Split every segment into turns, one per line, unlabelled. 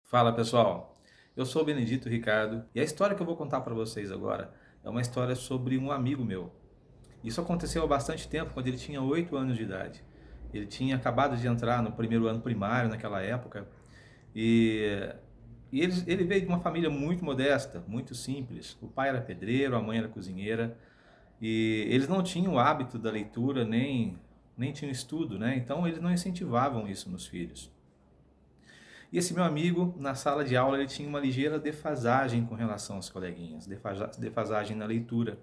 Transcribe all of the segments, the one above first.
Fala pessoal, eu sou o Benedito Ricardo e a história que eu vou contar para vocês agora é uma história sobre um amigo meu. Isso aconteceu há bastante tempo, quando ele tinha 8 anos de idade. Ele tinha acabado de entrar no primeiro ano primário naquela época e, ele veio de uma família muito modesta, muito simples. O pai era pedreiro, a mãe era cozinheira e eles não tinham o hábito da leitura nem tinham estudo, né? Então eles não incentivavam isso nos filhos. E esse meu amigo, na sala de aula, ele tinha uma ligeira defasagem com relação aos coleguinhas, defasagem na leitura.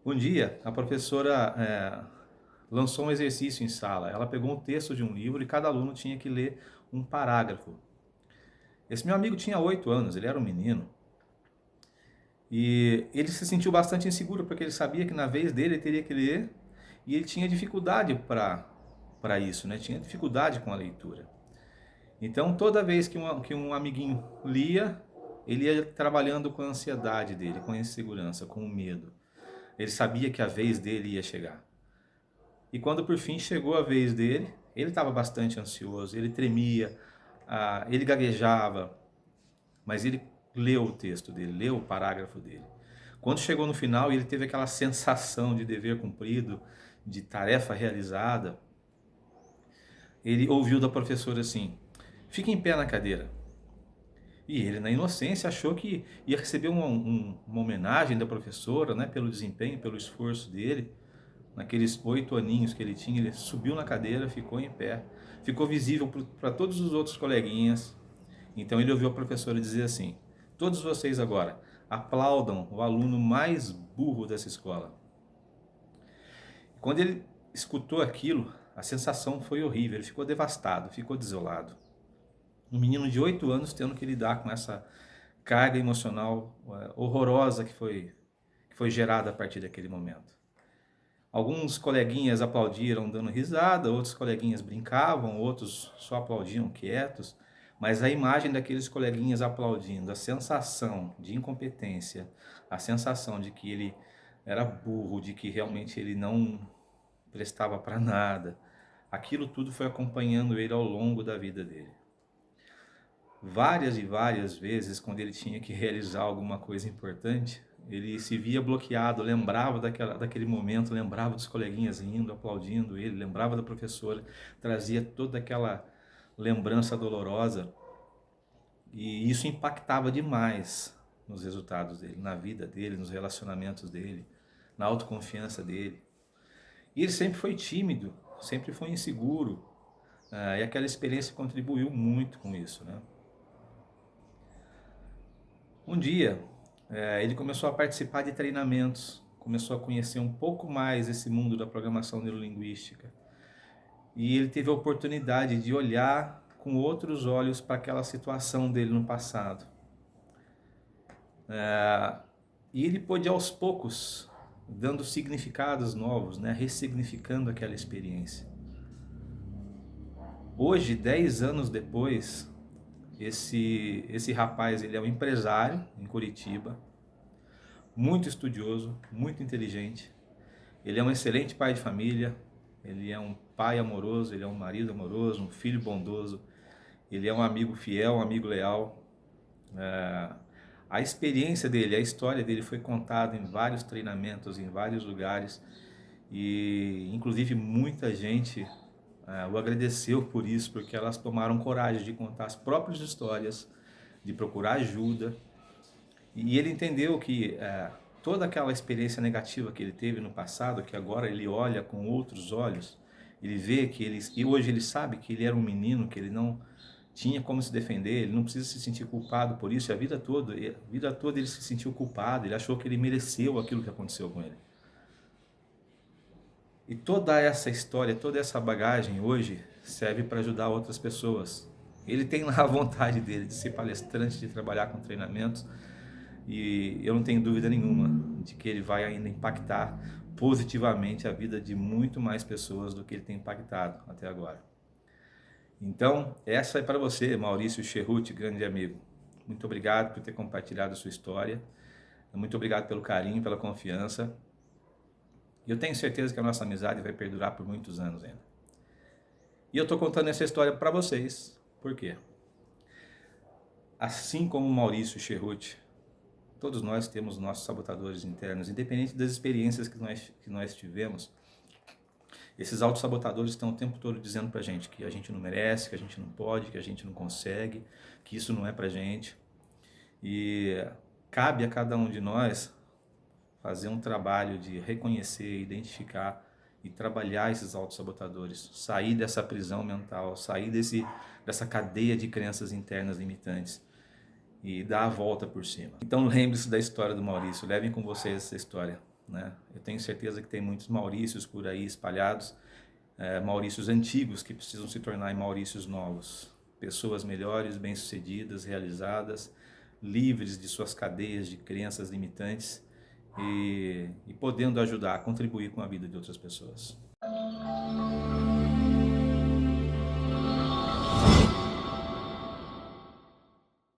Um dia, a professora lançou um exercício em sala. Ela pegou um texto de um livro e cada aluno tinha que ler um parágrafo. Esse meu amigo tinha 8 anos, ele era um menino. E ele se sentiu bastante inseguro, porque ele sabia que na vez dele ele teria que ler, e ele tinha dificuldade para isso, né? Tinha dificuldade com a leitura. Então, toda vez que um amiguinho lia, ele ia trabalhando com a ansiedade dele, com a insegurança, com o medo. Ele sabia que a vez dele ia chegar. E quando por fim chegou a vez dele, ele estava bastante ansioso, ele tremia, ele gaguejava, mas ele leu o texto dele, leu o parágrafo dele. Quando chegou no final e ele teve aquela sensação de dever cumprido, de tarefa realizada, ele ouviu da professora assim: fique em pé na cadeira. E ele, na inocência, achou que ia receber uma homenagem da professora, né, pelo desempenho, pelo esforço dele. Naqueles 8 aninhos que ele tinha, ele subiu na cadeira, ficou em pé, ficou visível para todos os outros coleguinhas. Então ele ouviu a professora dizer assim: todos vocês agora aplaudam o aluno mais burro dessa escola. Quando ele escutou aquilo, a sensação foi horrível, ele ficou devastado, ficou desolado. Um menino de 8 anos tendo que lidar com essa carga emocional horrorosa que foi gerada a partir daquele momento. Alguns coleguinhas aplaudiram dando risada, outros coleguinhas brincavam, outros só aplaudiam quietos, mas a imagem daqueles coleguinhas aplaudindo, a sensação de incompetência, a sensação de que ele era burro, de que realmente ele não prestava para nada, aquilo tudo foi acompanhando ele ao longo da vida dele. Várias e várias vezes, quando ele tinha que realizar alguma coisa importante, ele se via bloqueado, lembrava daquele momento, lembrava dos coleguinhas rindo, aplaudindo ele, lembrava da professora, trazia toda aquela lembrança dolorosa, e isso impactava demais nos resultados dele, na vida dele, nos relacionamentos dele, na autoconfiança dele. E ele sempre foi tímido, sempre foi inseguro, e aquela experiência contribuiu muito com isso, né? Um dia, ele começou a participar de treinamentos, começou a conhecer um pouco mais esse mundo da programação neurolinguística. E ele teve a oportunidade de olhar com outros olhos para aquela situação dele no passado. E ele pôde aos poucos, dando significados novos, né, ressignificando aquela experiência. Hoje, 10 anos depois, esse rapaz, ele é um empresário em Curitiba, muito estudioso, muito inteligente. Ele é um excelente pai de família, ele é um pai amoroso, ele é um marido amoroso, um filho bondoso, ele é um amigo fiel, um amigo leal. A experiência dele, a história dele foi contada em vários treinamentos, em vários lugares, e inclusive muita gente o agradeceu por isso, porque elas tomaram coragem de contar as próprias histórias, de procurar ajuda. E ele entendeu que toda aquela experiência negativa que ele teve no passado, que agora ele olha com outros olhos, ele vê que e hoje ele sabe que ele era um menino, que ele não tinha como se defender, ele não precisa se sentir culpado por isso. E a vida toda ele se sentiu culpado, ele achou que ele mereceu aquilo que aconteceu com ele. E toda essa história, toda essa bagagem hoje serve para ajudar outras pessoas. Ele tem lá a vontade dele de ser palestrante, de trabalhar com treinamentos, e eu não tenho dúvida nenhuma de que ele vai ainda impactar positivamente a vida de muito mais pessoas do que ele tem impactado até agora. Então, essa é para você, Maurício Cherruti, grande amigo. Muito obrigado por ter compartilhado a sua história. Muito obrigado pelo carinho, pela confiança. E eu tenho certeza que a nossa amizade vai perdurar por muitos anos ainda. E eu estou contando essa história para vocês. Por quê? Assim como Maurício Cherruti, todos nós temos nossos sabotadores internos, independente das experiências que nós tivemos. Esses autossabotadores estão o tempo todo dizendo pra gente que a gente não merece, que a gente não pode, que a gente não consegue, que isso não é pra gente. E cabe a cada um de nós fazer um trabalho de reconhecer, identificar e trabalhar esses autossabotadores, sair dessa prisão mental, sair dessa cadeia de crenças internas limitantes e dar a volta por cima. Então lembre-se da história do Maurício, levem com vocês essa história, né? Eu tenho certeza que tem muitos Maurícios por aí espalhados, Maurícios antigos que precisam se tornar em Maurícios novos, pessoas melhores, bem-sucedidas, realizadas, livres de suas cadeias de crenças limitantes e podendo ajudar, contribuir com a vida de outras pessoas.